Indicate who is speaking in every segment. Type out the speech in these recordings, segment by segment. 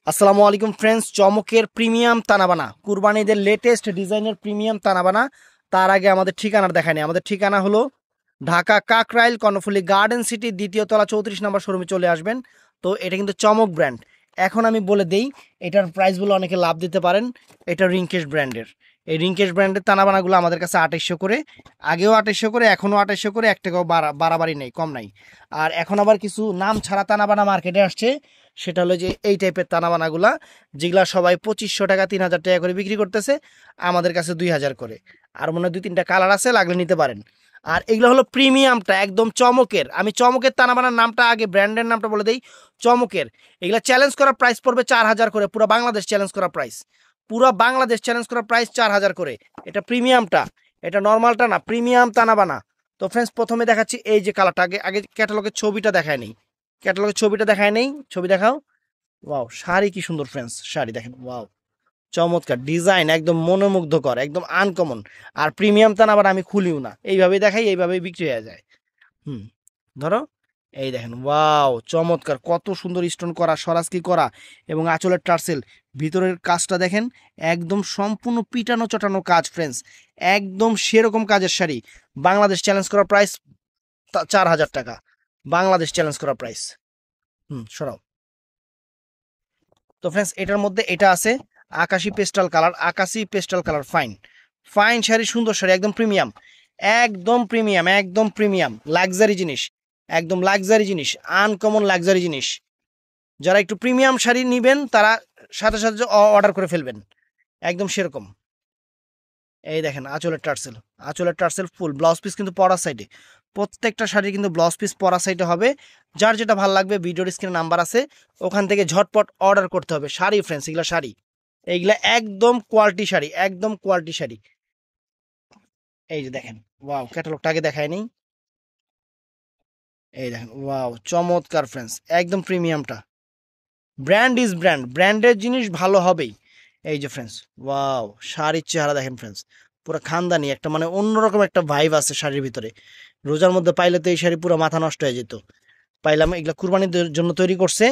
Speaker 1: আসসালামু আলাইকুম friends, চমকের premium তানাবানা কুরবানিদের latest ডিজাইনের প্রিমিয়াম তানাবানা। তার আগে আমাদের ঠিকানা দেখায়নি। আমাদের ঠিকানা হলো ঢাকা কাকরাইল কর্ণফুলী গার্ডেন সিটি দ্বিতীয় তলা 34 নম্বর শোরুমে চলে আসবেন। তো এটা কিন্তু চমক ব্র্যান্ড। এখন আমি বলে দেই এটার প্রাইসগুলো অনেকে লাভ দিতে পারেন। এটা রিংকেশ ব্র্যান্ডের। এই রিংকেশ ব্র্যান্ডের তানাবানাগুলো আমাদের কাছে 2800 করে, আগেও 2800 করে, এখনও 2800 করে, 1 টাকাও বাড়াবাড়ি নেই, কম নাই। আর এখন আবার কিছু নাম ছাড়া তানাবানা মার্কেটে আসছে। সেটা হলো যে এই টাইপের তানাবানাগুলা, যেগুলা সবাই 2500 টাকা 3000 টাকা করে বিক্রি করতেছে, আমাদের কাছে 2000 করে। আর মনে হয় 2-3টা কালার আছে, লাগলে নিতে পারেন। আর এগুলো হলো প্রিমিয়ামটা, একদম চমকের। আমি চমকের তানাবানার নামটা আগে, ব্র্যান্ডের নামটা বলে দেই, চমকের। এগুলা চ্যালেঞ্জ করা প্রাইস পড়বে 4000 করে, পুরো বাংলাদেশ চ্যালেঞ্জ করা প্রাইস। পুরো বাংলাদেশ চ্যালেঞ্জ করা প্রাইস 4000 করে। এটা প্রিমিয়ামটা, এটা নর্মালটা না, প্রিমিয়াম তানাবানা। তো ফ্রেন্ডস, প্রথমে দেখাচ্ছি এই যে কালারটা। আগে আগে ক্যাটালগের ছবিটা দেখায় নেই, ক্যাটালগের ছবিটা দেখায় নেই, ছবি দেখাও। ওয়াও, শাড়ি কি সুন্দর ফ্রেন্ডস, শাড়ি দেখেন, ওয়াও, চমৎকার ডিজাইন, একদম মনোমুগ্ধকর, একদম আনকমন। আর প্রিমিয়াম তান আবার আমি খুলিও না, এইভাবেই দেখাই, এইভাবেই বিক্রি হয়ে যায়। হুম, ধরো, এই দেখেন, ওয়াও, চমৎকার, কত সুন্দর স্টোন করা, সরাসকি করা, এবং আঁচলের টার্সেল, ভিতরের কাজটা দেখেন, একদম সম্পূর্ণ পিটানো চটানো কাজ ফ্রেন্ডস, একদম সেরকম কাজের শাড়ি। বাংলাদেশ চ্যালেঞ্জ করা প্রাইস 4000 টাকা, বাংলাদেশ চ্যালেঞ্জ করা প্রাইস। সরাও। তো ফ্রেন্ডস, এটার মধ্যে এটা আছে আকাশি পেস্টাল কালার, আকাশি pastel colour, fine fine sari, সুন্দর শাড়ি, একদম প্রিমিয়াম, একদম প্রিমিয়াম, একদম প্রিমিয়াম, লাক্সারি জিনিস, একদম লাক্সারি জিনিস, আনকমন লাক্সারি জিনিস। যারা একটু প্রিমিয়াম শাড়ি নিবেন তারা সাথে সাথে অর্ডার করে ফেলবেন, একদম সেরকম। এই দেখেন আঁচলের টার্সেল, আঁচলের টার্সেল ফুল, ব্লাউজ পিস কিন্তু পরা সাইডে, প্রত্যেকটা শাড়ি কিন্তু ব্লাউজ পিস পরা সাইডে হবে। যার যেটা ভালো লাগবে ভিডিওর স্ক্রিনে নাম্বার আছে, ওখান থেকে ঝটপট অর্ডার করতে হবে। শাড়ি ফ্রেন্ডস, এগুলা শাড়ি, এইগুলা একদম কোয়ালিটি শাড়ি, একদম কোয়ালিটি শাড়ি। এই যে দেখেন, ওয়াও, ক্যাটালগটা আগে দেখায় নেই। এই দেখেন, ওয়াও, চমৎকার ফ্রেন্ডস, একদম প্রিমিয়ামটা। ব্র্যান্ড ইজ ব্র্যান্ড, ব্র্যান্ডের জিনিস ভালো হবেই। এই যে ফ্রেন্ডস, ওয়াও, শাড়ির চেহারা দেখেন ফ্রেন্ডস, পুরো খানদানি একটা, মানে অন্যরকম একটা ভাইব আছে শাড়ির ভিতরে। রোজার মধ্যে পাইলে তো এই শাড়ি পুরো মাথা নষ্ট হয়ে যেত। পাইলাম, এগুলা কুরবানির জন্য তৈরি করছে,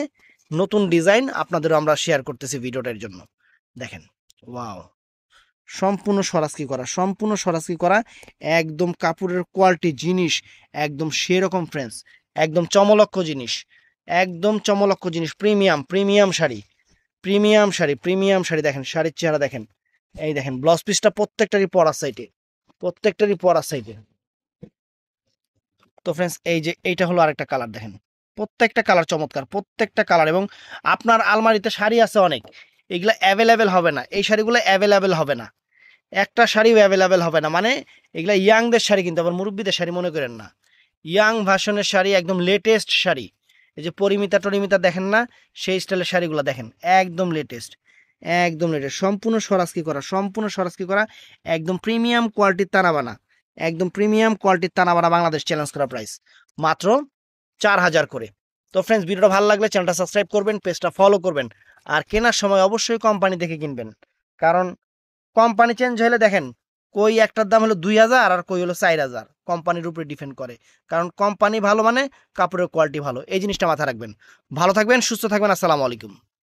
Speaker 1: নতুন ডিজাইন, আপনাদেরও আমরা শেয়ার করতেছি ভিডিওটার জন্য। দেখেন, ওয়াও, সম্পূর্ণ সরাসকি করা, সম্পূর্ণ সরাসকি করা, একদম কাপড়ের কোয়ালিটি জিনিস, একদম সেরকম ফ্রেন্ডস, একদম চমলক্ষ জিনিস, একদম চমলক্ষ জিনিস, premium premium sari, premium sari, premium sari. দেখেন শাড়ির চেহারা দেখেন, এই দেখেন ব্লাউজ পিসটা প্রত্যেকটারই পরা সাইডে, প্রত্যেকটারই পরা সাইডে। তো ফ্রেন্ডস, এই যে এইটা হলো আরেকটা কালার, দেখেন প্রত্যেকটা কালার চমৎকার, প্রত্যেকটা কালার। এবং আপনার আলমারিতে শাড়ি আছে অনেক, এগুলা অ্যাভেলেবেল হবে না, এই শাড়িগুলো অ্যাভেলেবেল হবে না, একটা শাড়িও অ্যাভেলেবেল হবে না। মানে এগুলা ইয়াংদের শাড়ি, কিন্তু আবার মুরব্বীদের শাড়ি মনে করেন না, ইয়াং ভার্সনের শাড়ি, একদম লেটেস্ট শাড়ি। এই যে পরিমিতা টরিমিতা দেখেন না, সেই স্টাইলের শাড়িগুলো দেখেন, একদম লেটেস্ট, একদম লেটেস্ট, সম্পূর্ণ সরাসকি করা, সম্পূর্ণ সরাসকি করা, একদম প্রিমিয়াম কোয়ালিটির তানাবানা, একদম প্রিমিয়াম কোয়ালিটির তানাবানা। বাংলাদেশ চ্যালেঞ্জ করা প্রাইস মাত্র 4000 করে। তো ফ্রেন্ডস, ভিডিওটা ভালো লাগলে চ্যানেলটা সাবস্ক্রাইব করবেন, পেজটা ফলো করবেন। আর কেনার সময় অবশ্যই কোম্পানি দেখে কিনবেন, কারণ কোম্পানি চেঞ্জ হলে দেখেন, কই একটার দাম হলো 2000 আর কই হলো 4000, কোম্পানির উপরে ডিপেন্ড করে। কারণ কোম্পানি ভালো মানে কাপড়ের কোয়ালিটি ভালো, এই জিনিসটা মাথায় রাখবেন। ভালো থাকবেন, সুস্থ থাকবেন, আসসালামু আলাইকুম।